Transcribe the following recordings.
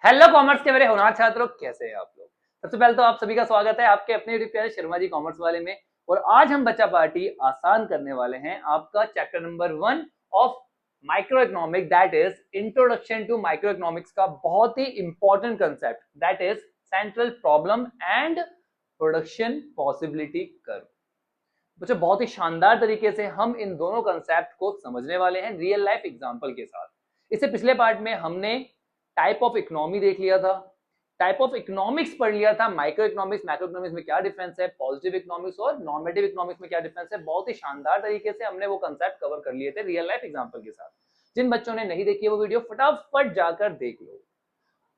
Hello commerce के मेरे होनहार छात्रों, कैसे हैं आप लोग। सबसे पहले तो आप सभी का स्वागत है आपके अपने YouTube channel Sharma ji commerce वाले में। और आज हम बच्चा पार्टी आसान करने वाले हैं आपका chapter number 1 of micro economic, that is introduction to micro economics का बहुत ही important concept, that is central problem and production possibility curve. बच्चों बहुत ही शानदार तरीके से हम इन दोनों कंसेप्ट को समझने वाले हैं रियल लाइफ एग्जांपल के साथ। इससे पिछले पार्ट में हमने टाइप ऑफ इकोनॉमी देख लिया था, टाइप ऑफ इकोनॉमिक्स पढ़ लिया था, माइक्रो इकोनॉमिक्स मैक्रो इकोनॉमिक्स में क्या डिफरेंस है, पॉजिटिव इकोनॉमिक्स और नॉर्मेटिव इकोनॉमिक्स में क्या डिफरेंस है। बहुत ही शानदार तरीके से हमने वो कंसेप्ट कवर कर लिए थे रियल लाइफ एग्जांपल के साथ। जिन बच्चों ने नहीं देखी है वो वीडियो फटाफट जाकर देख लो।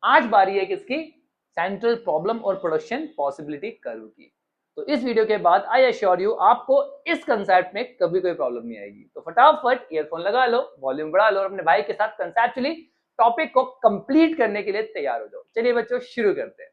आज बारी है किसकी, सेंट्रल प्रॉब्लम और प्रोडक्शन पॉसिबिलिटी कर्व की। तो इस वीडियो के बाद आई एश्योर यू आपको इस कंसेप्ट में कभी कोई प्रॉब्लम नहीं आएगी। तो फटाफट ईयरफोन लगा लो, वॉल्यूम बढ़ा लो और अपने भाई के साथ कंसेप्चुअली टॉपिक को कंप्लीट करने के लिए तैयार हो जाओ। चलिए बच्चों शुरू करते हैं।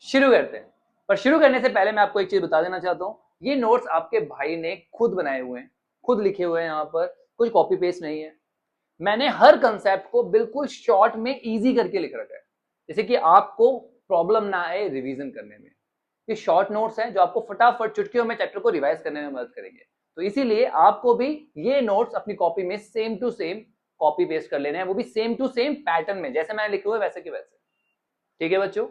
शुरू करते हैं, पर शुरू करने से पहले मैं आपको एक चीज बता देना चाहता हूं। ये नोट्स आपके भाई ने खुद बनाए हुए हैं, खुद लिखे हुए हैं, यहाँ पर कुछ कॉपी पेस्ट नहीं है। मैंने हर कंसेप्ट को बिल्कुल शॉर्ट में इजी करके लिख रखा है, जैसे कि आपको प्रॉब्लम ना आए रिवीजन करने में। ये शॉर्ट नोट्स हैं जो आपको फटाफट चुटकियों में चैप्टर को रिवाइज करने में मदद करेंगे। तो इसीलिए आपको भी ये नोट्स अपनी कॉपी में same to same copy paste कर लेने हैं, वो भी सेम टू सेम पैटर्न में, जैसे मैंने लिखे हुए वैसे के वैसे। ठीक है बच्चों,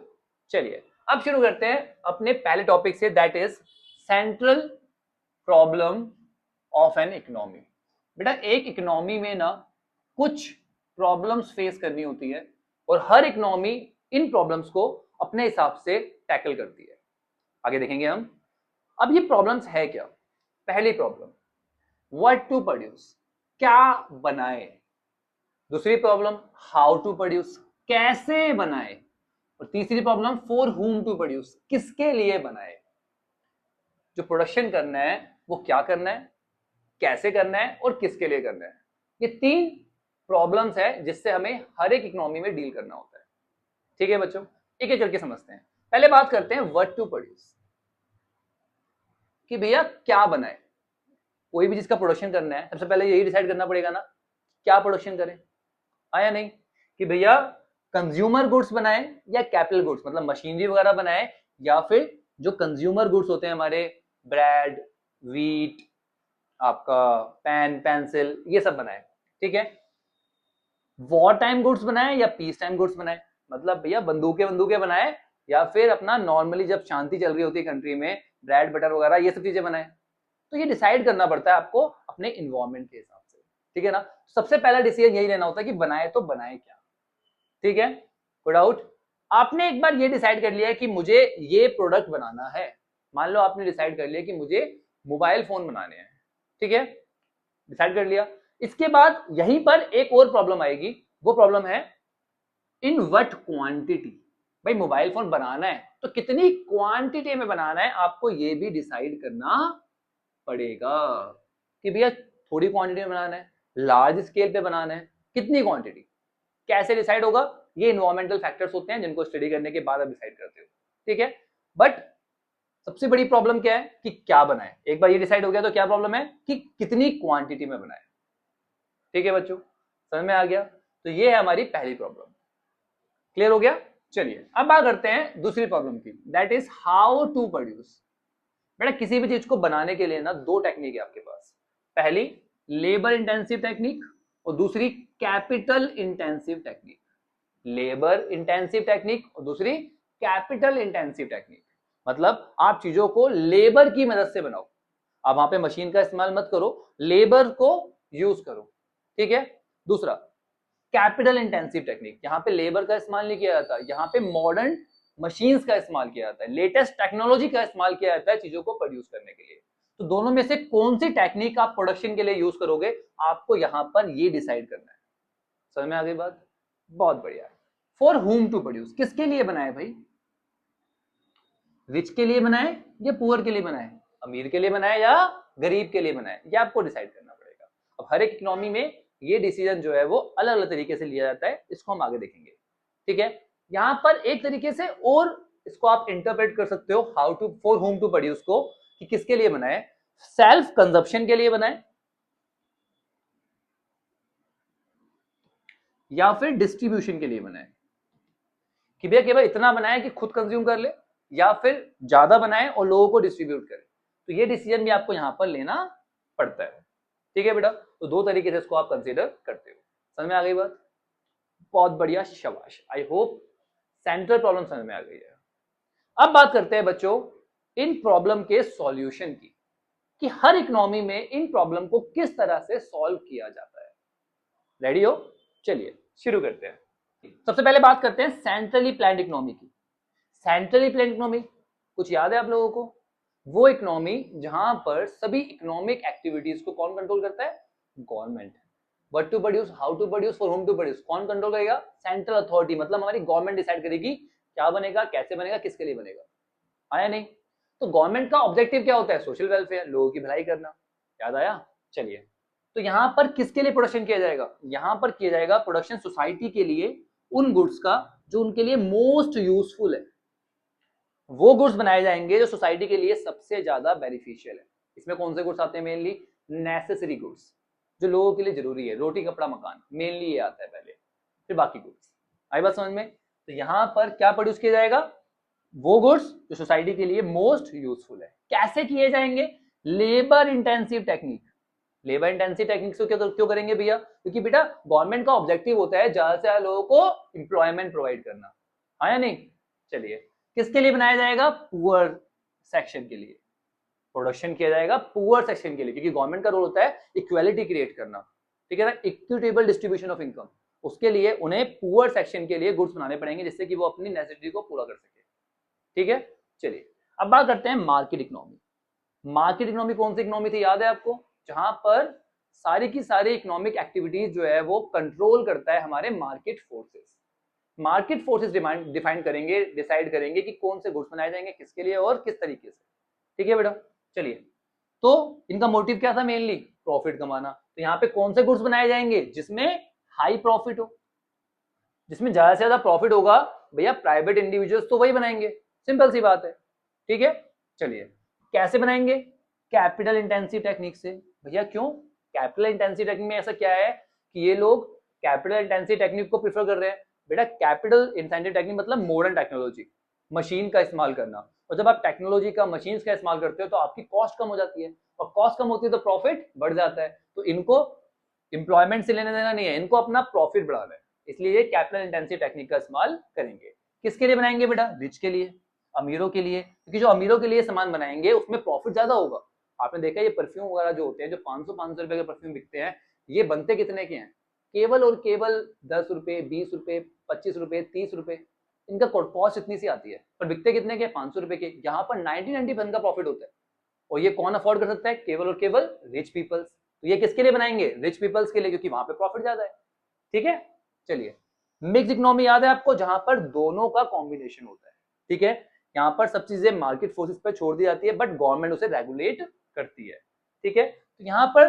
चलिए अब शुरू करते हैं अपने पहले टॉपिक से, that is central problem of an economy. बेटा एक इकोनॉमी में ना कुछ प्रॉब्लम्स फेस करनी होती है और हर इकोनॉमी इन प्रॉब्लम्स को अपने हिसाब से टैकल करती है। आगे देखेंगे हम। अब ये प्रॉब्लम्स है क्या। पहली प्रॉब्लम, व्हाट टू प्रोड्यूस, क्या बनाए। दूसरी प्रॉब्लम, हाउ टू प्रोड्यूस, कैसे बनाए। और तीसरी problem, for whom to produce, किसके लिए बनाए। जो प्रोडक्शन करना है वो क्या करना है, कैसे करना है और किसके लिए करना है। ये तीन प्रॉब्लम्स है जिससे हमें हर एक इकोनॉमी में डील करना होता है। ठीक है बच्चों, एक एक करके समझते हैं। पहले बात करते हैं व्हाट टू प्रोड्यूस, कि भैया क्या बनाए। कोई भी जिसका प्रोडक्शन करना है सबसे पहले यही डिसाइड करना पड़ेगा ना, क्या प्रोडक्शन करें। आया नहीं कि भैया कंज्यूमर गुड्स बनाए या कैपिटल गुड्स, मतलब मशीनरी वगैरह बनाए, या फिर जो कंज्यूमर गुड्स होते हैं हमारे, ब्रेड, व्हीट, आपका पेन, पेंसिल, ये सब बनाए। ठीक है, वॉर टाइम गुड्स बनाए या पीस टाइम गुड्स बनाए, मतलब भैया बंदूकें बंदूकें बनाए या फिर अपना नॉर्मली जब शांति चल रही होती है कंट्री में ब्रेड बटर वगैरह ये सब चीजें बनाए। तो ये डिसाइड करना पड़ता है आपको अपने इन्वायरमेंट के हिसाब से। ठीक है ना, सबसे पहला डिसीजन यही लेना होता है कि बनाए तो बनाए क्या। ठीक है, कोई डाउट। आपने एक बार ये डिसाइड कर लिया है कि मुझे ये प्रोडक्ट बनाना है, मान लो आपने डिसाइड कर लिया कि मुझे मोबाइल फोन बनाने हैं। ठीक है, डिसाइड कर लिया। इसके बाद यहीं पर एक और प्रॉब्लम आएगी, वो प्रॉब्लम है इन व्हाट क्वांटिटी। भाई मोबाइल फोन बनाना है तो कितनी क्वांटिटी में बनाना है, आपको ये भी डिसाइड करना पड़ेगा कि भैया थोड़ी क्वांटिटी में बनाना है, लार्ज स्केल पे बनाना है, कितनी क्वांटिटी। कैसे डिसाइड होगा, ये इन्वायरमेंटल फैक्टर्स होते हैं जिनको स्टडी करने के बाद आप डिसाइड करते हो। ठीक है, बट सबसे बड़ी प्रॉब्लम क्या है कि क्या बनाए। एक बार ये डिसाइड हो गया तो क्या प्रॉब्लम है कि कितनी क्वांटिटी में बनाए। ठीक है बच्चों, समझ में आ गया। तो ये है हमारी पहली प्रॉब्लम, क्लियर हो गया। चलिए अब बात करते हैं दूसरी प्रॉब्लम की, that is how to produce. बेटा किसी भी चीज को बनाने के लिए ना दो टेक्निक है आपके पास, पहली लेबर इंटेंसिव टेक्निक और दूसरी capital intensive technique. Labour intensive technique और दूसरी कैपिटल इंटेंसिव टेक्निक, मतलब आप चीजों को लेबर की मदद से बनाओ। आप वहां पे मशीन का इस्तेमाल मत करो, लेबर को यूज करो। ठीक है, दूसरा कैपिटल इंटेंसिव टेक्निक, यहां पे लेबर का इस्तेमाल नहीं किया जाता, यहां पे मॉडर्न मशीन्स का इस्तेमाल किया जाता है, लेटेस्ट टेक्नोलॉजी का इस्तेमाल किया जाता है चीजों को प्रोड्यूस करने के लिए। तो दोनों में से कौन सी टेक्निक आप प्रोडक्शन के लिए यूज करोगे, आपको यहां पर ये डिसाइड करना है। समझ में आ गई बात, बहुत बढ़िया। फॉर हुम टू प्रोड्यूस, किसके लिए बनाए भाई, रिच के लिए बनाए या पुअर के लिए बनाए, अमीर के लिए बनाए या गरीब के लिए बनाए, ये आपको डिसाइड करना पड़ेगा। अब हर एक इकोनॉमी में ये डिसीजन जो है वो अलग अलग तरीके से लिया जाता है, इसको हम आगे देखेंगे। ठीक है, यहां पर एक तरीके से और इसको आप इंटरप्रेट कर सकते हो how to, for whom to produce को, कि किसके लिए बनाए, सेल्फ कंजप्शन के लिए बनाए या फिर डिस्ट्रीब्यूशन के लिए बनाए, कि भैया केवल इतना बनाए कि खुद कंज्यूम कर ले या फिर ज्यादा बनाए और लोगों को डिस्ट्रीब्यूट करे। तो ये डिसीजन भी आपको यहां पर लेना पड़ता है, ठीक है बेटा। तो दो तरीके से इसको आप कंसीडर करते हो। समझ में आ गई बात? बहुत बढ़िया, शाबाश। आई होप सेंट्रल प्रॉब्लम समझ में आ गई है। अब बात करते हैं बच्चों इन प्रॉब्लम के सॉल्यूशन की, कि हर इकोनॉमी में इन प्रॉब्लम को किस तरह से सॉल्व किया जाता है। रेडी हो? चलिए शुरू करते हैं। सबसे पहले बात करते हैं सेंट्रली प्लान्ड इकोनॉमी की। सेंट्रली प्लान्ड इकोनॉमी कुछ याद है आप लोगों को? वो इकोनॉमी जहां पर सभी इकोनॉमिक एक्टिविटीज को कौन कंट्रोल करता है? Government. What to produce, how to produce, for whom to produce, कौन कंट्रोल करेगा? Central authority. मतलब हमारी गवर्नमेंट डिसाइड करेगी क्या बनेगा, कैसे बनेगा, किसके लिए बनेगा। आया नहीं? तो गवर्नमेंट का ऑब्जेक्टिव क्या होता है? सोशल वेलफेयर, लोगों की भलाई करना। याद आया? चलिए, तो यहां पर किसके लिए प्रोडक्शन किया जाएगा? यहां पर किया जाएगा प्रोडक्शन सोसाइटी के लिए उन गुड्स का जो उनके लिए मोस्ट यूजफुल है। वो गुड्स बनाए जाएंगे जो सोसाइटी के लिए सबसे ज्यादा बेनिफिशियल है। इसमें कौन से गुड्स आते हैं? मेनली नेसेसरी गुड्स, जो लोगों के लिए जरूरी है। रोटी कपड़ा मकान, मेनली ये आता है पहले, फिर बाकी गुड्स। आई बात समझ में? तो यहां पर क्या प्रोड्यूस किया जाएगा? वो गुड्स जो सोसाइटी के लिए मोस्ट यूजफुल है। कैसे किए जाएंगे? Labour intensive technique. Labour intensive technique से क्यों करेंगे भैया? क्योंकि बेटा गवर्नमेंट का ऑब्जेक्टिव होता है ज्यादा से ज्यादा लोगों को एम्प्लॉयमेंट प्रोवाइड करना। हाँ या नहीं? चलिए, किसके लिए बनाया जाएगा? पुअर सेक्शन के लिए प्रोडक्शन किया जाएगा, पुअर सेक्शन के लिए, क्योंकि गवर्नमेंट का रोल होता है इक्वालिटी क्रिएट करना, ठीक है ना, इक्विटेबल डिस्ट्रीब्यूशन ऑफ इनकम। उसके लिए उन्हें पुअर सेक्शन के लिए गुड्स बनाने पड़ेंगे जिससे कि वो अपनी नेसेसिटी को पूरा कर सके, ठीक है। चलिए अब बात करते हैं मार्केट इकोनॉमी। मार्केट इकोनॉमी कौन सी इकोनॉमी थी, याद है आपको? जहां पर सारी की सारी इकोनॉमिक एक्टिविटीज जो है वो कंट्रोल करता है हमारे market forces. Market forces define करेंगे, डिसाइड करेंगे कि कौन से गुड्स बनाए जाएंगे, किसके लिए और किस तरीके से, ठीक है बेटा। चलिए, तो इनका मोटिव क्या था? मेनली प्रॉफिट कमाना। तो यहाँ पे कौन से गुड्स बनाए जाएंगे जिसमें हाई प्रॉफिट हो, जिसमें ज्यादा से ज्यादा प्रॉफिट होगा? भैया प्राइवेट इंडिविजुअल्स तो वही बनाएंगे, सिंपल सी बात है, ठीक है। चलिए, कैसे बनाएंगे? कैपिटल इंटेंसिव टेक्निक से। भैया क्यों? कैपिटल इंटेंसिव टेक्निक में ऐसा क्या है कि ये लोग कैपिटल इंटेंसिव टेक्निक को प्रेफर कर रहे हैं? बेटा कैपिटल इंटेंसिव टेक्निक मतलब मॉडर्न टेक्नोलॉजी, मशीन का इस्तेमाल करना। और जब आप टेक्नोलॉजी का, मशीन का इस्तेमाल करते हो तो आपकी कॉस्ट कम हो जाती है, और कॉस्ट कम होती है तो प्रॉफिट बढ़ जाता है। तो इनको एम्प्लॉयमेंट से लेने देना नहीं है, इनको अपना प्रॉफिट बढ़ाना है, इसलिए ये कैपिटल इंटेंसिव टेक्निक का इस्तेमाल करेंगे। किसके लिए बनाएंगे बेटा? रिच के लिए, अमीरों के लिए, क्योंकि जो अमीरों के लिए सामान बनाएंगे उसमें प्रॉफिट ज्यादा होगा। आपने देखा ये परफ्यूम वगैरह जो होते हैं, जो 500 रुपए के परफ्यूम बिकते हैं, ये बनते कितने के हैं? केवल और केवल 10 रुपए, 20 रुपए, 25 रुपए, 30 रुपए, इनका कॉस्ट इतनी सी आती है, पर बिकते कितने के? 500 रुपए के। यहाँ पर 90-90% का प्रॉफिट होता है, और ये कौन अफोर्ड कर सकता है? केवल और केवल रिच पीपल्स। तो ये किसके लिए बनाएंगे? रिच पीपल्स के लिए, क्योंकि वहां पे प्रॉफिट ज्यादा है, ठीक है। चलिए, मिक्स इकोनॉमी याद है आपको? जहां पर दोनों का कॉम्बिनेशन होता है, ठीक है। यहाँ पर सब चीजें मार्केट फोर्सेस पर छोड़ दी जाती है, बट गवर्नमेंट उसे रेगुलेट करती है, ठीक है। तो यहाँ पर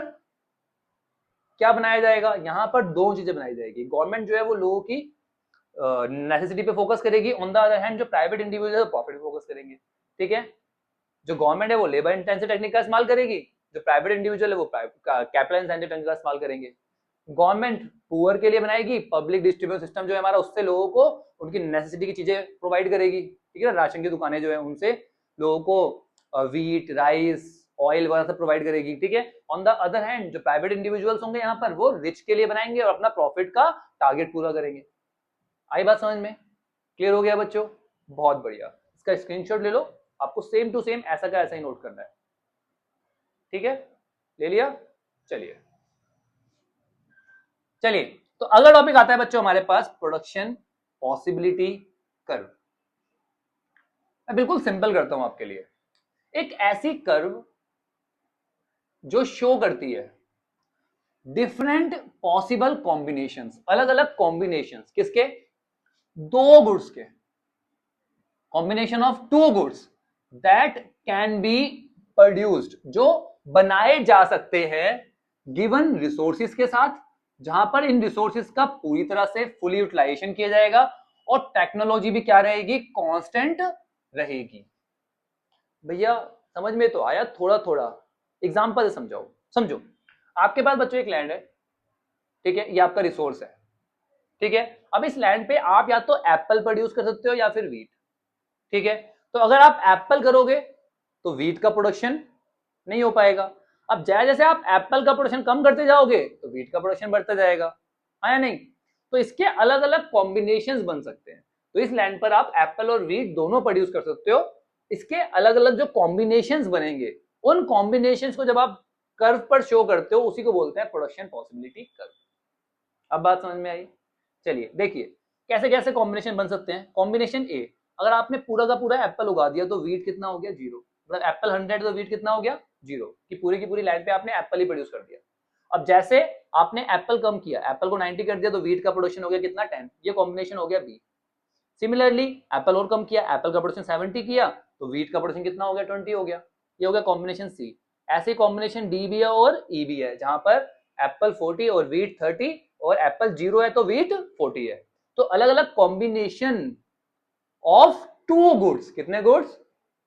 क्या बनाया जाएगा? यहाँ पर दो चीजें बनाई जाएगी। गवर्नमेंट जो है वो लोगों की नेसेसिटी पे फोकस करेगी, ऑन द अदर हैंड जो प्राइवेट इंडिविजुअल है प्रॉफिट पे फोकस करेंगे, ठीक है। जो गवर्नमेंट है वो लेबर इंटेंसिव टेक्निक का इस्तेमाल करेगी, जो प्राइवेट इंडिविजुअल है वो कैपिटल इंटेंसिव टेक्निक का इस्तेमाल करेंगे। गवर्नमेंट पुअर के लिए बनाएगी, पब्लिक डिस्ट्रीब्यूशन सिस्टम जो है हमारा, उससे लोगों को उनकी नेसेसिटी की चीजें प्रोवाइड करेगी, ठीक है ना। राशन की दुकानें जो है उनसे लोगों को व्हीट, राइस, ऑयल वगैरह सब प्रोवाइड करेगी, ठीक है। ऑन द अदर हैंड जो प्राइवेट इंडिविजुअल्स होंगे यहाँ पर, वो रिच के लिए बनाएंगे और अपना प्रॉफिट का टारगेट पूरा करेंगे। आई बात समझ में? क्लियर हो गया बच्चों? बहुत बढ़िया, इसका स्क्रीनशॉट ले लो, आपको सेम टू सेम ऐसा का ऐसा ही नोट करना है, ठीक है। ले लिया? चलिए चलिए, तो अगला टॉपिक आता है बच्चों हमारे पास प्रोडक्शन पॉसिबिलिटी कर्व। मैं बिल्कुल सिंपल करता हूं आपके लिए, एक ऐसी कर्व जो शो करती है डिफरेंट पॉसिबल कॉम्बिनेशंस, अलग अलग कॉम्बिनेशंस, किसके? दो गुड्स के, combination of two goods that can be produced, जो बनाए जा सकते हैं गिवन रिसोर्सेज के साथ, जहां पर इन रिसोर्सेज का पूरी तरह से फुल यूटिलाइजेशन किया जाएगा और टेक्नोलॉजी भी क्या रहेगी? कांस्टेंट रहेगी। भैया समझ में तो आया थोड़ा थोड़ा? एग्जाम्पल से समझाओ, समझो। आपके पास बच्चों एक लैंड है, ठीक है, ये आपका रिसोर्स है, ठीक है। अब इस लैंड पे आप या तो एप्पल प्रोड्यूस कर सकते हो या फिर वीट, ठीक है। तो अगर आप एप्पल करोगे तो वीट का प्रोडक्शन नहीं हो पाएगा। अब जैसे जैसे आप एप्पल का प्रोडक्शन कम करते जाओगे तो वीट का प्रोडक्शन बढ़ता जाएगा, आया नहीं? तो इसके अलग अलग कॉम्बिनेशंस बन सकते हैं। तो इस लैंड पर आप एप्पल और वीट दोनों प्रोड्यूस कर सकते हो। इसके अलग अलग जो कॉम्बिनेशंस बनेंगे, उन कॉम्बिनेशंस को जब आप कर्व पर शो करते हो, उसी को बोलते हैं प्रोडक्शन पॉसिबिलिटी कर्व। अब बात समझ में आई? चलिए देखिए कैसे कैसे कॉम्बिनेशन बन सकते हैं। कॉम्बिनेशन ए, अगर आपने पूरा का पूरा एप्पल उगा दिया तो वीट कितना हो गया? 0। मतलब एप्पल 100 तो वीट कितना हो गया? 0। कि पूरी की पूरी लाइन पे आपने एप्पल ही प्रोड्यूस कर दिया। अब जैसे आपने एप्पल कम किया, एप्पल को 90 कर दिया, तो वीट का प्रोडक्शन हो गया कितना? 10। ये कॉम्बिनेशन हो गया बी। सिमिलरली एप्पल और कम किया, एप्पल का प्रोडक्शन 70 किया, तो वीट का प्रोडक्शन कितना हो गया? 20 हो गया। ये हो गया कॉम्बिनेशन सी। ऐसे कॉम्बिनेशन डी भी है और ई भी है, जहां पर एप्पल 40 और वीट 30, और एप्पल 0 है तो वीट 40 है। तो अलग अलग कॉम्बिनेशन ऑफ टू गुड्स, कितने गुड्स?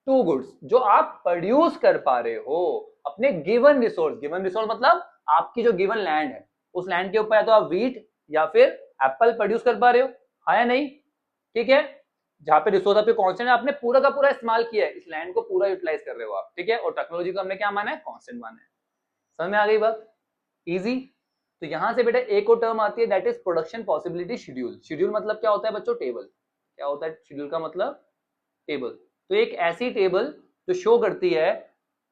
टू गुड्स, जो आप प्रोड्यूस कर पा रहे हो अपने गिवन रिसोर्स। गिवन रिसोर्स मतलब आपकी जो गिवन लैंड है, उस लैंड के ऊपर या तो आप वीट या फिर एप्पल प्रोड्यूस कर पा रहे हो, हाँ या नहीं? ठीक है। जहां पे रिसोर्स आपके कांस्टेंट है, आपने पूरा का पूरा इस्तेमाल किया है, इस लैंड को पूरा यूटिलाइज कर रहे हो आप, ठीक है। और टेक्नोलॉजी को हमने क्या माना है? कांस्टेंट माना है। समझ में आ गई बात? इजी। तो यहां से बेटा एक और टर्म आती है, that is production possibility schedule. Schedule मतलब क्या होता है बच्चों? टेबल। क्या होता है शेड्यूल का मतलब? टेबल। तो एक ऐसी टेबल जो शो करती है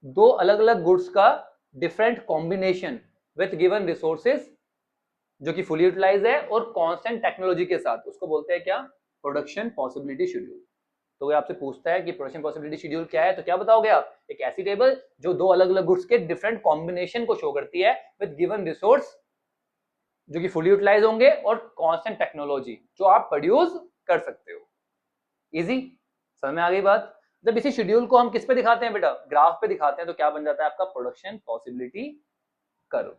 दो अलग अलग गुड्स का different combination with given resources, जो कि फुली यूटिलाइज है और कांस्टेंट टेक्नोलॉजी के साथ, उसको बोलते हैं क्या? Production possibility schedule. तो वो आपसे पूछता है कि प्रोडक्शन पॉसिबिलिटी शेड्यूल क्या है, तो क्या बताओगे आप? एक ऐसी टेबल जो दो अलग अलग गुड्स के डिफरेंट कॉम्बिनेशन को शो करती है विद गिवन रिसोर्स, जो कि फुली यूटिलाइज होंगे, और कांस्टेंट टेक्नोलॉजी जो आप प्रोड्यूस कर सकते हो। इजी। समझ में आ गई बात? जब इसी शेड्यूल को हम किस पे दिखाते हैं बेटा? ग्राफ पे दिखाते हैं, तो क्या बन जाता है आपका? Production possibility curve.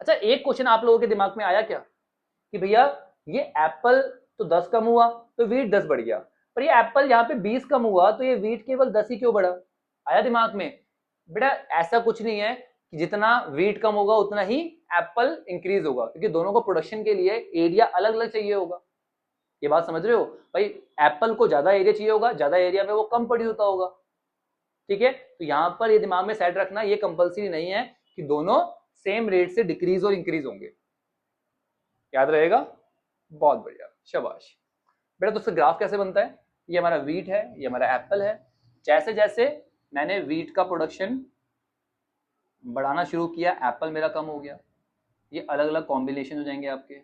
अच्छा, एक क्वेश्चन आप लोगों के दिमाग में आया क्या कि भैया ये एप्पल तो 10 कम हुआ तो वीट 10 बढ़ गया, पर ये एप्पल यहाँ पे 20 कम हुआ तो ये वीट केवल 10 ही क्यों बढ़ा? आया दिमाग में? बेटा ऐसा कुछ नहीं है कि जितना वीट कम होगा उतना ही एप्पल इंक्रीज होगा, क्योंकि दोनों को प्रोडक्शन के लिए एरिया अलग अलग चाहिए होगा। ये बात समझ रहे हो भाई? एप्पल को ज्यादा एरिया चाहिए होगा, ज्यादा एरिया में वो कम प्रोड्यूस होता होगा, ठीक है। तो यहां पर ये दिमाग में सेट रखना, ये कंपलसरी नहीं है कि दोनों सेम रेट से डिक्रीज और इंक्रीज होंगे। याद रहेगा? बहुत बढ़िया, शाबाश बेटा। तो उसका ग्राफ कैसे बनता है? ये हमारा वीट है, ये हमारा एप्पल है। जैसे जैसे मैंने वीट का प्रोडक्शन बढ़ाना शुरू किया, एप्पल मेरा कम हो गया। ये अलग अलग कॉम्बिनेशन हो जाएंगे आपके,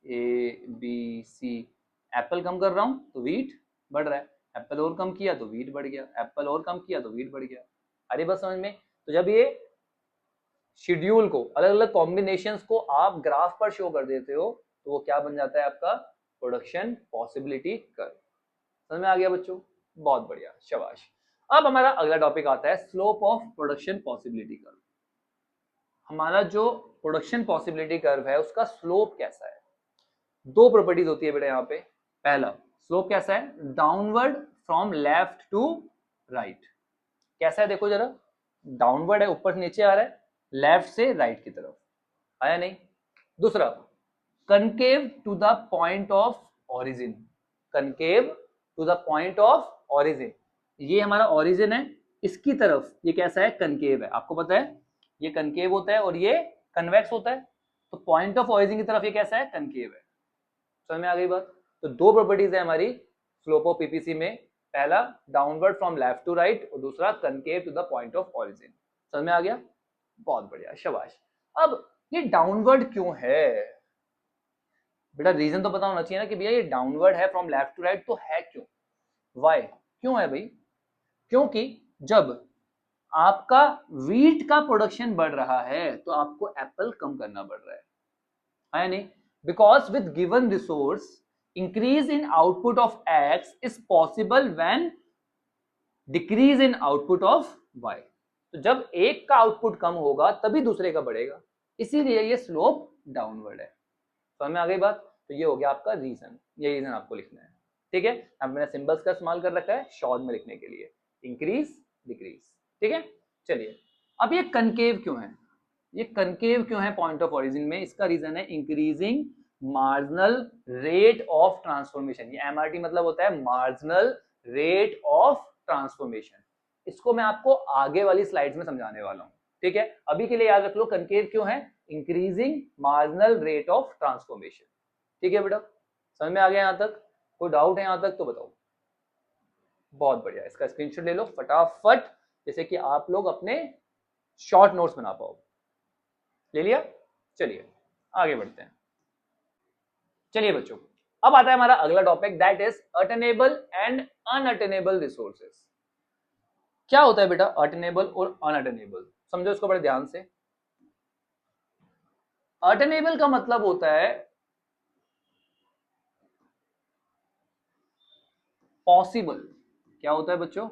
ए बी सी। एप्पल कम कर रहा हूं तो वीट बढ़ रहा है, एप्पल और कम किया तो वीट बढ़ गया, एप्पल और कम किया तो वीट बढ़ गया। अरे बस समझ में? तो जब ये शेड्यूल को, अलग अलग कॉम्बिनेशंस को आप ग्राफ पर शो कर देते हो, तो वो क्या बन जाता है आपका? Production possibility curve. समझ में आ गया बच्चों? बहुत बढ़िया, शाबाश। अब हमारा अगला टॉपिक आता है slope of production possibility curve. हमारा जो प्रोडक्शन पॉसिबिलिटी कर्व है उसका स्लोप कैसा है? दो प्रॉपर्टीज होती है बेटा यहाँ पे। पहला स्लोप कैसा है? Downward from left to right. कैसा है देखो जरा, डाउनवर्ड है, ऊपर से नीचे आ रहा है, लेफ्ट से राइट की तरफ, आया नहीं? दूसरा concave to the point of origin. Concave to the point of origin, ये हमारा ओरिजिन है, इसकी तरफ ये कैसा है? कनकेव है। आपको पता है ये कनकेव होता है और ये कन्वेक्स होता है, तो पॉइंट ऑफ ओरिजिन की तरफ ये कैसा है? कनकेव है। समझ में आ गई बात? तो दो प्रॉपर्टीज है हमारी स्लोप ऑफ पीपीसी में, पहला downward from left to right, और दूसरा concave to the point of origin. समझ में आ गया? बहुत बढ़िया, शाबाश। अब ये डाउनवर्ड क्यों है बेटा? रीजन तो पता होना चाहिए ना कि भैया ये डाउनवर्ड है फ्रॉम लेफ्ट टू राइट, तो है क्यों? वाई? क्यों है भाई? क्योंकि जब आपका वीट का प्रोडक्शन बढ़ रहा है तो आपको एप्पल कम करना पड़ रहा है नहीं? Because with given resource increase in output of X is possible when decrease in output of Y. तो जब एक का आउटपुट कम होगा तभी दूसरे का बढ़ेगा, इसीलिए ये स्लोप डाउनवर्ड है। समझ में आ गई बात? तो ये हो गया आपका रीजन, ये रीजन आपको लिखना है, ठीक है। अब मैंने सिंबल्स का इस्तेमाल कर रखा है शॉर्ट में लिखने के लिए, इंक्रीज डिक्रीज। ठीक है, चलिए अब ये कनकेव क्यों है, ये कनकेव क्यों है पॉइंट ऑफ ओरिजिन में, इसका रीजन है increasing marginal rate of transformation. ये एमआरटी मतलब होता है मार्जिनल रेट ऑफ ट्रांसफॉर्मेशन। इसको मैं आपको आगे वाली स्लाइड्स में समझाने वाला हूं, ठीक है। अभी के लिए याद रख लो कनकेव क्यों है, increasing marginal rate of transformation. ठीक है बेटा, समझ में आ गया यहां तक, कोई डाउट है यहां तक तो बताओ। बहुत बढ़िया, इसका स्क्रीनशॉट ले लो फटाफट, जैसे कि आप लोग अपने शॉर्ट नोट्स बना पाओ। ले लिया, चलिए आगे बढ़ते हैं। चलिए बच्चों, अब आता है हमारा अगला topic, that is attainable and unattainable resources. क्या होता है बेटा अटेनेबल और अनअटेनेबल, समझो इसको बड़े ध्यान से। अटेनेबल का मतलब होता है पॉसिबल। क्या होता है बच्चों,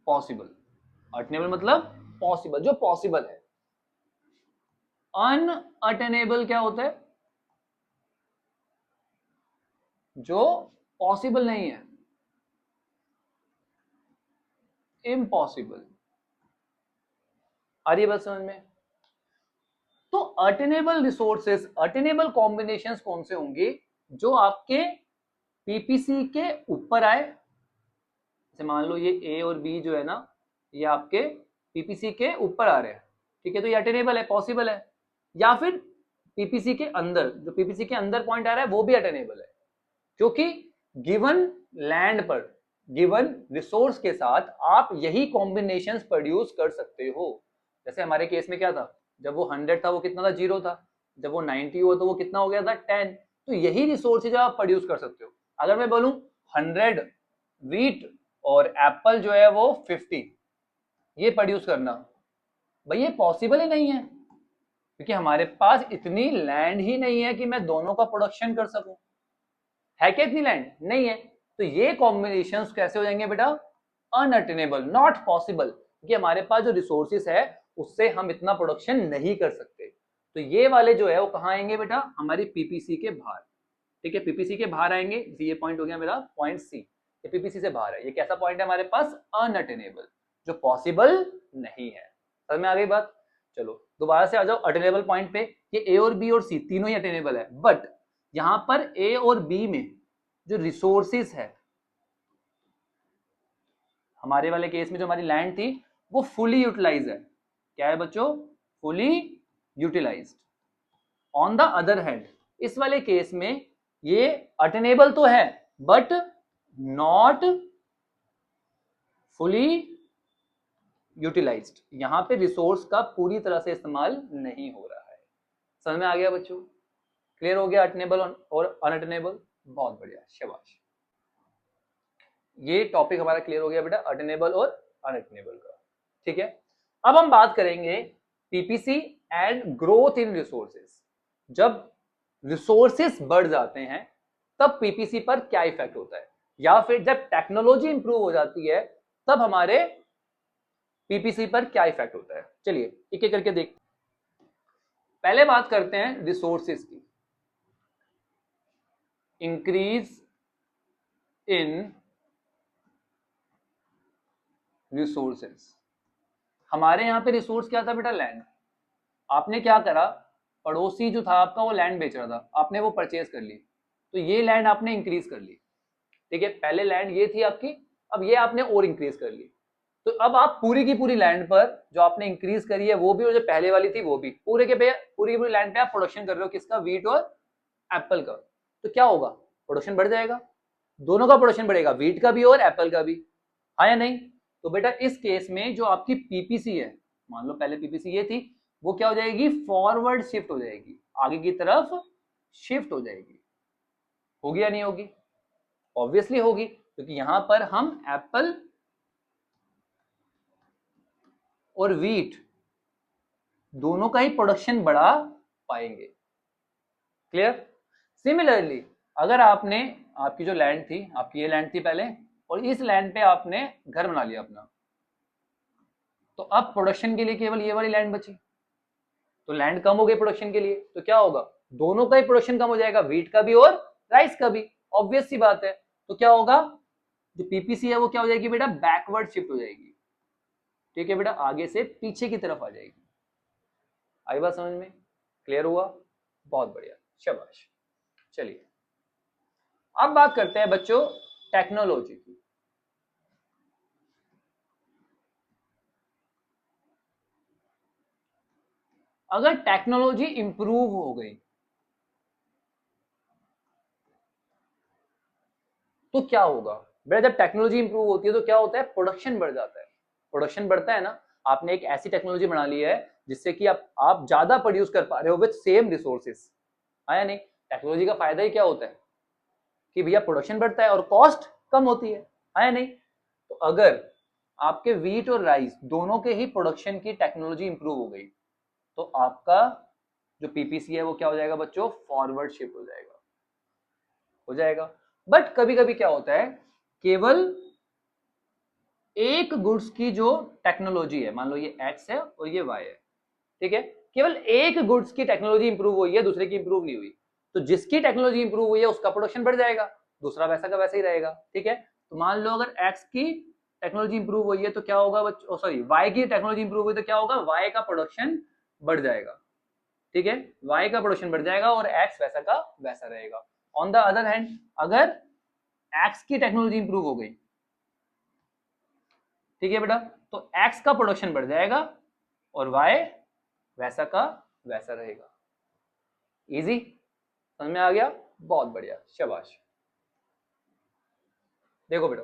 पॉसिबल। अटेनेबल मतलब पॉसिबल, जो पॉसिबल है। अनअटेनेबल क्या होता है, जो पॉसिबल नहीं है, इम्पॉसिबल। आ रही है बात समझ में। तो अटेनेबल रिसोर्सेस, अटेनेबल कॉम्बिनेशंस कौन से होंगे, जो आपके पीपीसी के ऊपर आए। जैसे मान लो ये ए और बी जो है ना, ये आपके पीपीसी के ऊपर आ रहे हैं, ठीक है, तो ये अटेनेबल है, पॉसिबल है। या फिर पीपीसी के अंदर, जो पीपीसी के अंदर पॉइंट आ रहा है वो भी अटेनेबल है, क्योंकि गिवन लैंड पर, गिवन रिसोर्स के साथ आप यही कॉम्बिनेशंस प्रोड्यूस कर सकते हो। जैसे हमारे केस में क्या था, जब वो 100 था वो कितना था, 0 था। जब वो 90 हुआ तो वो कितना हो गया था, 10। तो यही रिसोर्सेज आप प्रोड्यूस कर सकते हो। अगर मैं बोलूं 100 वीट और एप्पल जो है वो 50, ये प्रोड्यूस करना, भाई ये पॉसिबल ही नहीं है, क्योंकि हमारे पास इतनी लैंड ही नहीं है कि मैं दोनों का प्रोडक्शन कर सकूं। है क्या इतनी लैंड, नहीं है। तो ये कॉम्बिनेशंस कैसे हो जाएंगे बेटा, अनअटेनेबल, नॉट पॉसिबल, क्योंकि हमारे पास जो रिसोर्सेस है उससे हम इतना प्रोडक्शन नहीं कर सकते। तो ये वाले जो है वो कहाँ आएंगे बेटा, हमारी पीपीसी के बाहर। ठीक है, पीपीसी के बाहर आएंगे। ये पॉइंट हो गया मेरा पॉइंट सी, ये पीपीसी से बाहर है। ये कैसा पॉइंट है हमारे पास, अनअटेनेबल, जो पॉसिबल नहीं है। समझ में आ गई बात। चलो दोबारा से आ जाओ अटेनेबल पॉइंट पे। ये ए और बी और सी तीनों ही अटेनेबल है, बट यहां पर ए और बी में जो रिसोर्सेस है, हमारे वाले केस में जो हमारी लैंड थी वो फुली यूटिलाइज है। क्या है बच्चों, fully utilised. On the other hand इस वाले केस में ये अटेनेबल तो है बट नॉट फुली यूटिलाइज्ड। यहां पे रिसोर्स का पूरी तरह से इस्तेमाल नहीं हो रहा है। समझ में आ गया बच्चों, क्लियर हो गया अटेनेबल और अनअटेनेबल। बहुत बढ़िया, शाबाश। ये टॉपिक हमारा क्लियर हो गया बेटा, अटेनेबल और अनअटेनेबल का। ठीक है, अब हम बात करेंगे PPC and growth in resources. जब रिसोर्सेज बढ़ जाते हैं तब पीपीसी पर क्या इफेक्ट होता है, या फिर जब टेक्नोलॉजी इंप्रूव हो जाती है तब हमारे पीपीसी पर क्या इफेक्ट होता है। चलिए एक एक करके देखते हैं। पहले बात करते हैं रिसोर्सेज की। इंक्रीज इन रिसोर्सेज, हमारे यहां पे रिसोर्स क्या था बेटा, लैंड। आपने क्या करा, पड़ोसी जो था आपका वो लैंड बेच रहा था, आपने वो परचेज कर ली, तो ये लैंड आपने इंक्रीज कर ली। ठीक है, पहले लैंड ये थी आपकी, अब ये आपने और इंक्रीज कर ली। तो अब आप पूरी की पूरी लैंड पर जो आपने इंक्रीज करी है वो भी, और जो पहले वाली थी वो भी, पूरे के पे पूरी की पूरी लैंड पे आप प्रोडक्शन कर रहे हो, किसका, वीट और एप्पल का। तो क्या होगा, प्रोडक्शन बढ़ जाएगा, दोनों का प्रोडक्शन बढ़ेगा, वीट का भी और एप्पल का भी, हाँ या नहीं। तो बेटा इस केस में जो आपकी पीपीसी है, मान लो पहले पीपीसी ये थी, वो क्या हो जाएगी, फॉरवर्ड शिफ्ट हो जाएगी, आगे की तरफ शिफ्ट हो जाएगी। होगी या नहीं होगी, ऑब्वियसली होगी, क्योंकि यहां पर हम एप्पल और वीट दोनों का ही प्रोडक्शन बढ़ा पाएंगे। क्लियर। सिमिलरली अगर आपने, आपकी जो लैंड थी, आपकी ये लैंड थी पहले, और इस लैंड पे आपने घर बना लिया अपना, तो अब प्रोडक्शन के लिए केवल ये वाली लैंड बची, तो लैंड कम हो गई प्रोडक्शन के लिए, तो क्या होगा, दोनों का ही प्रोडक्शन कम हो जाएगा, वीट का भी और राइस का भी, ऑब्वियस सी बात है। तो क्या होगा, जो पीपीसी है वो क्या हो जाएगी बेटा, बैकवर्ड शिफ्ट हो जाएगी। ठीक है बेटा, आगे से पीछे की तरफ आ जाएगी। आई बात समझ में, क्लियर हुआ, बहुत बढ़िया, शाबाश। चलिए अब बात करते हैं बच्चों टेक्नोलॉजी की। अगर टेक्नोलॉजी इंप्रूव हो गई तो क्या होगा बेटा, जब टेक्नोलॉजी इंप्रूव होती है तो क्या होता है, प्रोडक्शन बढ़ जाता है। प्रोडक्शन बढ़ता है ना, आपने एक ऐसी टेक्नोलॉजी बना ली है जिससे कि आप ज्यादा प्रोड्यूस कर पा रहे हो विद सेम रिसोर्सेस। आया नहीं, टेक्नोलॉजी का फायदा ही क्या होता है कि भैया प्रोडक्शन बढ़ता है और कॉस्ट कम होती है। आया नहीं, तो अगर आपके व्हीट और राइस दोनों के ही प्रोडक्शन की टेक्नोलॉजी इंप्रूव हो गई तो आपका जो पीपीसी है वो क्या हो जाएगा बच्चों, फॉरवर्ड शिफ्ट हो जाएगा, हो जाएगा। बट कभी कभी क्या होता है, केवल एक गुड्स की जो टेक्नोलॉजी है, मान लो ये एक्स है और ये वाई है, ठीक है, केवल एक गुड्स की टेक्नोलॉजी इंप्रूव हुई है, दूसरे की इंप्रूव नहीं हुई, तो जिसकी टेक्नोलॉजी इंप्रूव हुई है उसका प्रोडक्शन बढ़ जाएगा, दूसरा वैसा का वैसा ही रहेगा। ठीक है, तो मान लो अगर एक्स की टेक्नोलॉजी इंप्रूव हुई है तो क्या होगा बच्चों, सॉरी वाई की टेक्नोलॉजी इंप्रूव हुई तो क्या होगा, वाई का प्रोडक्शन बढ़ जाएगा। ठीक है, वाई का प्रोडक्शन बढ़ जाएगा और एक्स वैसा का वैसा रहेगा। ऑन द अदर हैंड अगर एक्स की टेक्नोलॉजी इंप्रूव हो गई, ठीक है बेटा, तो एक्स का प्रोडक्शन बढ़ जाएगा और वाई वैसा का वैसा रहेगा। इजी, समझ में आ गया, बहुत बढ़िया, शाबाश। देखो बेटा,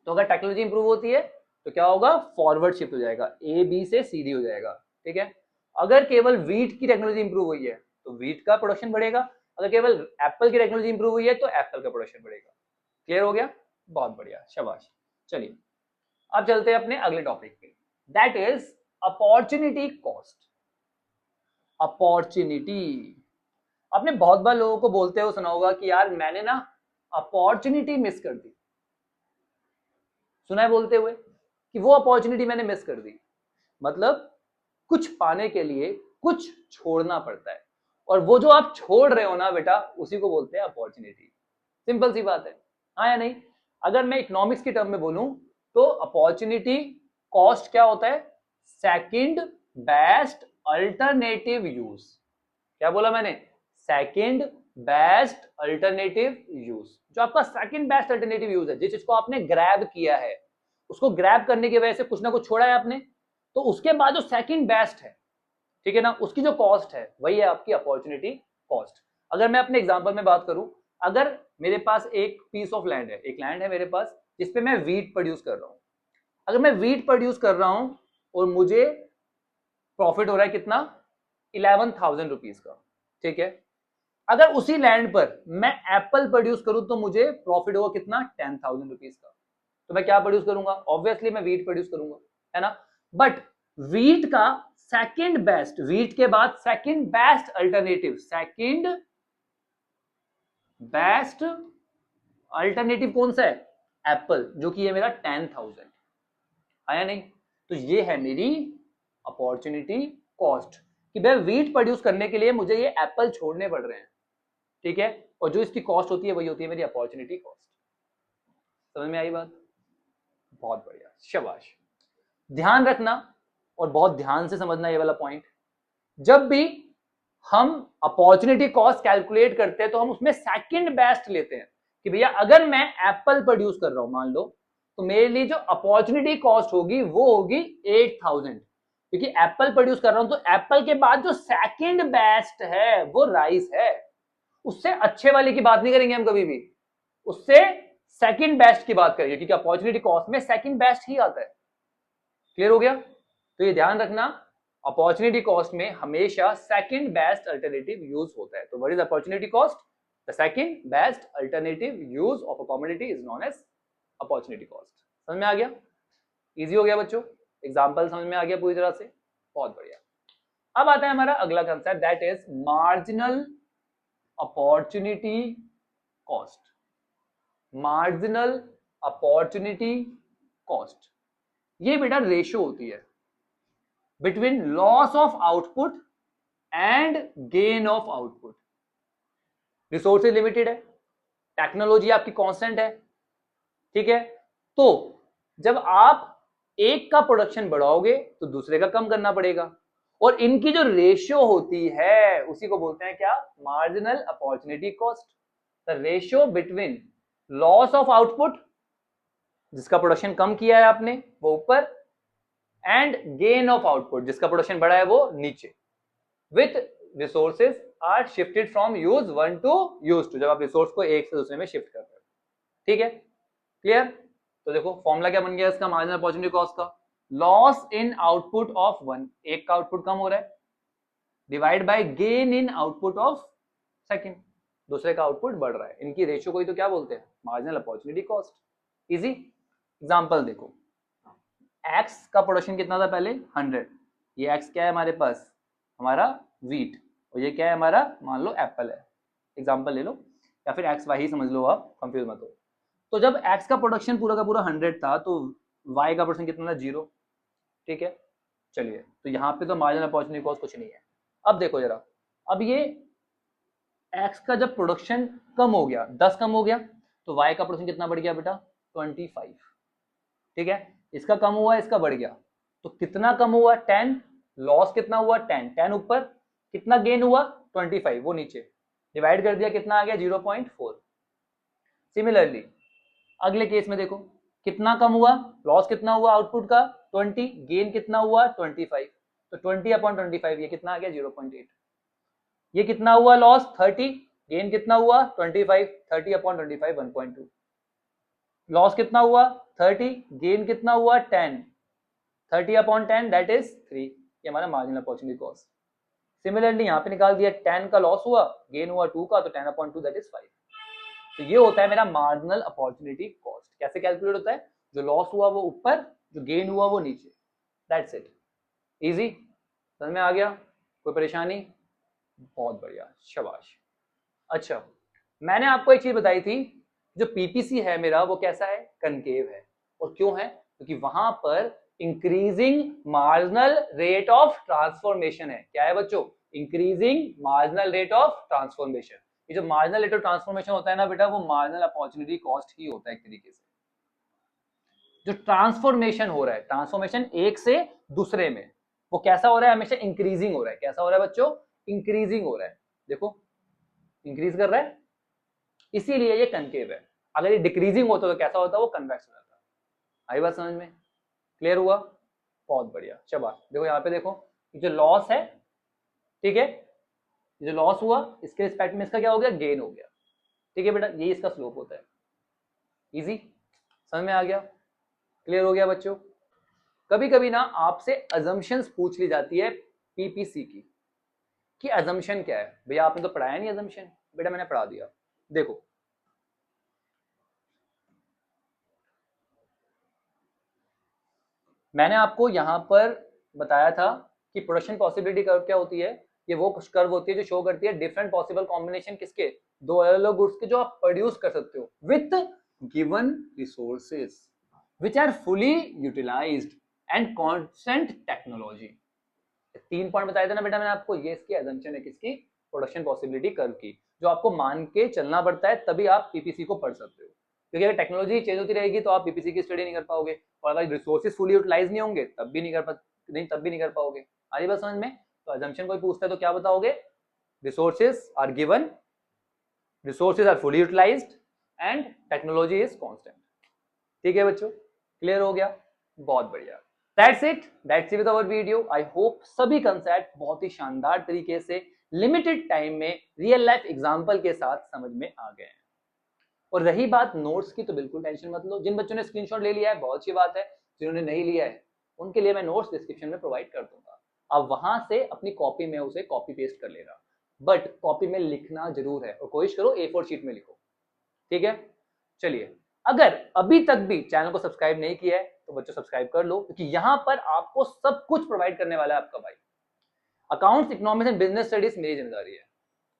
तो अगर टेक्नोलॉजी इंप्रूव होती है तो क्या होगा, फॉरवर्ड शिफ्ट हो जाएगा, ए बी से सी डी हो जाएगा। ठीक है, अगर केवल व्हीट की टेक्नोलॉजी इंप्रूव हुई है तो व्हीट का प्रोडक्शन बढ़ेगा, अगर केवल एप्पल की टेक्नोलॉजी इंप्रूव हुई है तो एप्पल का प्रोडक्शन बढ़ेगा। क्लियर हो गया, बहुत बढ़िया, शाबाश। चलिए अब चलते हैं अपने अगले टॉपिक पे, that is opportunity cost. Opportunity, आपने बहुत बार लोगों को बोलते हुए सुना होगा कि यार मैंने ना अपॉर्चुनिटी मिस कर दी, सुना है बोलते हुए कि वो अपॉर्चुनिटी मैंने मिस कर दी। मतलब कुछ पाने के लिए कुछ छोड़ना पड़ता है, और वो जो आप छोड़ रहे हो ना बेटा उसी को बोलते हैं अपॉर्चुनिटी। सिंपल सी बात है, हाँ या नहीं। अगर मैं इकोनॉमिक्स की टर्म में बोलूं तो अपॉर्चुनिटी कॉस्ट क्या होता है, सेकंड बेस्ट अल्टरनेटिव यूज। क्या बोला मैंने, सेकंड बेस्ट अल्टरनेटिव यूज। जो आपका सेकंड बेस्ट अल्टरनेटिव यूज है, जिस चीज को आपने ग्रैब किया है, उसको ग्रैब करने की वजह से कुछ ना कुछ छोड़ा है आपने, तो उसके बाद जो सेकंड बेस्ट है, ठीक है ना, उसकी जो कॉस्ट है वही है आपकी अपॉर्चुनिटी कॉस्ट। अगर मैं अपने एग्जांपल में बात करूं, अगर मेरे पास एक पीस ऑफ लैंड है, एक लैंड है मेरे पास जिसपे मैं वीट प्रोड्यूस कर रहा हूं। अगर मैं वीट प्रोड्यूस कर रहा हूं और मुझे प्रॉफिट हो रहा है कितना, 11,000 रुपीज का। ठीक है, अगर उसी लैंड पर मैं एप्पल प्रोड्यूस करूं तो मुझे प्रॉफिट होगा कितना, 10,000 रुपीज का। तो मैं क्या प्रोड्यूस करूंगा, ऑब्वियसली मैं वीट प्रोड्यूस करूंगा, है ना। बट वीट का सेकंड बेस्ट, वीट के बाद second best alternative, second best alternative कौन सा है, एप्पल, जो कि ये मेरा 10,000 आया नहीं। तो ये है मेरी अपॉर्चुनिटी कॉस्ट, कि भाई वीट प्रोड्यूस करने के लिए मुझे ये एप्पल छोड़ने पड़ रहे हैं। ठीक है, और जो इसकी कॉस्ट होती है वही होती है मेरी अपॉर्चुनिटी कॉस्ट। समझ में आई बात, बहुत बढ़िया, शाबाश। ध्यान रखना और बहुत ध्यान से समझना ये वाला पॉइंट, जब भी हम अपॉर्चुनिटी कॉस्ट कैलकुलेट करते हैं तो हम उसमें सेकंड बेस्ट लेते हैं, कि भैया अगर मैं एप्पल प्रोड्यूस कर रहा हूं मान लो, तो मेरे लिए जो अपॉर्चुनिटी कॉस्ट होगी वो होगी 8,000, क्योंकि एप्पल प्रोड्यूस कर रहा हूं तो एप्पल के बाद जो सेकंड बेस्ट है वो राइस है। उससे अच्छे वाले की बात नहीं करेंगे हम कभी भी, उससे सेकंड बेस्ट की बात करेंगे, क्योंकि अपॉर्चुनिटी कॉस्ट में सेकंड बेस्ट ही आता है। क्लियर हो गया, तो ये ध्यान रखना, अपॉर्चुनिटी कॉस्ट में हमेशा सेकंड बेस्ट अल्टरनेटिव यूज होता है। तो what is opportunity cost, the second best alternative use of a commodity is known as opportunity cost. समझ में आ गया, इजी हो गया बच्चों, एग्जांपल समझ में आ गया पूरी तरह से, बहुत बढ़िया। अब आता है हमारा अगला concept, that is marginal opportunity cost. Marginal opportunity cost, ये बेटा रेशियो होती है between loss of output and gain of output. Resources limited है, टेक्नोलॉजी आपकी कांस्टेंट है, ठीक है, तो जब आप एक का प्रोडक्शन बढ़ाओगे तो दूसरे का कम करना पड़ेगा, और इनकी जो रेशियो होती है उसी को बोलते हैं क्या, marginal opportunity cost. The ratio between loss of output, जिसका प्रोडक्शन कम किया है आपने वो ऊपर, एंड गेन ऑफ आउटपुट, जिसका प्रोडक्शन बढ़ा है वो नीचे, with resources are shifted from use 1 to use 2, जब आप रिसोर्स को एक से दूसरे में शिफ्ट कर रहे हो। ठीक है, क्लियर? तो देखो फॉर्मूला क्या बन गया इसका, मार्जिनल अपॉर्चुनिटी कॉस्ट का, loss in output of one, एक का आउटपुट कम हो रहा है, divide by gain in output of second, दूसरे का आउटपुट बढ़ रहा है, इनकी रेशियो को ही तो क्या बोलते हैं, marginal opportunity cost. Easy example देखो, x का प्रोडक्शन कितना था पहले 100, ये x क्या है हमारे पास, हमारा वीट, और ये क्या है हमारा, मान लो एप्पल है, एग्जांपल ले लो, या फिर एक्स वाई समझ लो, आप कंफ्यूज मत हो। तो जब x का प्रोडक्शन पूरा का पूरा 100 था तो y का प्रोडक्शन कितना था 0। ठीक है, चलिए, तो यहाँ पे तो मार्जिनल अपॉर्चुनिटी कॉस्ट कुछ नहीं है। अब देखो जरा, अब ये x का जब प्रोडक्शन कम हो गया, 10 कम हो गया, तो y का प्रोडक्शन कितना बढ़ गया बेटा, 25। ठीक है, इसका कम हुआ, इसका बढ़ गया, तो कितना कम हुआ 10, लॉस कितना हुआ 10, 10 ऊपर, कितना गेन हुआ 25, वो नीचे, डिवाइड कर दिया, कितना आ गया 0.4। सिमिलरली अगले केस में देखो, कितना कम हुआ, लॉस कितना हुआ आउटपुट का 20, गेन कितना हुआ 25, तो 20/25 ये कितना आ गया 0.8। ये कितना हुआ लॉस 30, गेन कितना हुआ 25, 30/25 1.2। लॉस कितना हुआ 30, गेन कितना हुआ 10, 30/10 दैट इज 3, ये हमारा मार्जिनल अपॉर्चुनिटी कॉस्ट। सिमिलरली यहाँ पे निकाल दिया, 10 का लॉस हुआ, गेन हुआ 2 का, तो 10/2 दैट इज 5। तो ये होता है मेरा मार्जिनल अपॉर्चुनिटी कॉस्ट। कैसे कैलकुलेट होता है, जो लॉस हुआ वो ऊपर, जो गेन हुआ वो नीचे, दैट्स इट। इजी, समझ में आ गया, कोई परेशानी? बहुत बढ़िया, शाबाश। अच्छा, मैंने आपको एक चीज बताई थी, जो पीपीसी है मेरा वो कैसा है, कनकेव है, और क्यों है, क्योंकि वहां पर increasing marginal rate of transformation है। क्या है बच्चों, increasing marginal rate of transformation. ये जो मार्जिनल रेट ऑफ ट्रांसफॉर्मेशन होता है ना बेटा, वो मार्जिनल अपॉर्चुनिटी कॉस्ट ही होता है एक तरीके से। जो ट्रांसफॉर्मेशन हो रहा है, ट्रांसफॉर्मेशन एक से दूसरे में, वो कैसा हो रहा है, हमेशा इंक्रीजिंग हो रहा है। कैसा हो रहा है बच्चों, इंक्रीजिंग हो रहा है, देखो इंक्रीज कर रहा है, इसीलिए ये कनकेव है। अगर ये डिक्रीजिंग होता तो कैसा होता, वो कन्वेक्स हो जाता। आई बात समझ में, क्लियर हुआ? बहुत बढ़िया, शाबाश। देखो यहाँ पे देखो, जो लॉस है, ठीक है, जो लॉस हुआ इसके रिस्पेक्ट में इसका क्या हो गया, गेन हो गया। ठीक है बेटा, यही इसका स्लोप होता है। इजी, समझ में आ गया, क्लियर हो गया बच्चों? कभी कभी ना आपसे अजम्पशंस पूछ ली जाती है पीपीसी की, कि अजम्पशन क्या है। भैया आपने तो पढ़ाया नहीं अजम्पशन, बेटा मैंने पढ़ा दिया। देखो मैंने आपको यहां पर बताया था कि प्रोडक्शन पॉसिबिलिटी कर्व क्या होती है। ये वो कर्व होती है जो शो करती है डिफरेंट पॉसिबल कॉम्बिनेशन किसके, दो अलग अलग गुड्स के जो आप प्रोड्यूस कर सकते हो with given resources which are fully utilised and constant technology. 3 point बताए थे ना बेटा मैंने आपको, ये इसकी assumption है किसकी, प्रोडक्शन पॉसिबिलिटी कर्व की, जो आपको मान के चलना पड़ता है, तभी आप पीपीसी को पढ़ सकते हो। क्योंकि अगर टेक्नोलॉजी चेंज होती रहेगी तो आप पीपीसी की स्टडी नहीं कर पाओगे, और अगर रिसोर्सेज फुली यूटिलाइज नहीं होंगे तब भी नहीं कर पाओगे। आगे बात समझ में? तो assumption कोई पूछता है तो क्या बताओगे, resources are given, resources are fully utilised and technology is constant. ठीक है बच्चों, क्लियर हो गया? बहुत बढ़िया। That's it with our video. I hope सभी कंसेप्ट बहुत ही शानदार तरीके से लिमिटेड टाइम में रियल लाइफ एग्जांपल के साथ समझ में आ गए हैं। और रही बात नोट्स की, तो बिल्कुल टेंशन मत लो। जिन बच्चों ने स्क्रीनशॉट ले लिया है बहुत अच्छी बात है, जिन्होंने नहीं लिया है उनके लिए मैं नोट्स डिस्क्रिप्शन में प्रोवाइड कर दूंगा। अब वहां से अपनी कॉपी में उसे कॉपी पेस्ट कर लेना, बट कॉपी में लिखना जरूर है, और कोशिश करो A4 शीट में लिखो। ठीक है, चलिए, अगर अभी तक भी चैनल को सब्सक्राइब नहीं किया है तो बच्चों सब्सक्राइब कर लो, क्योंकि यहां पर आपको सब कुछ प्रोवाइड करने वाला है आपका भाई। Accounts, economics and business studies मेरी जिम्मेदारी है,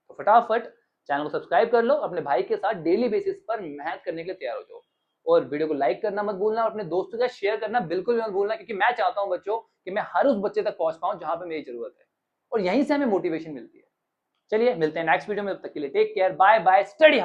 तो फटाफट चैनल को सब्सक्राइब कर लो, अपने भाई के साथ डेली बेसिस पर मेहनत करने के लिए तैयार हो जाओ। और वीडियो को लाइक करना मत भूलना, और अपने दोस्तों के साथ शेयर करना बिल्कुल भी मत भूलना, क्योंकि मैं चाहता हूं बच्चों कि मैं हर उस बच्चे तक पहुंच पाऊं जहां पर मेरी जरूरत है, और यहीं से हमें मोटिवेशन मिलती है। चलिए मिलते हैं नेक्स्ट वीडियो में, तब तक के लिए take care, bye bye, study hard.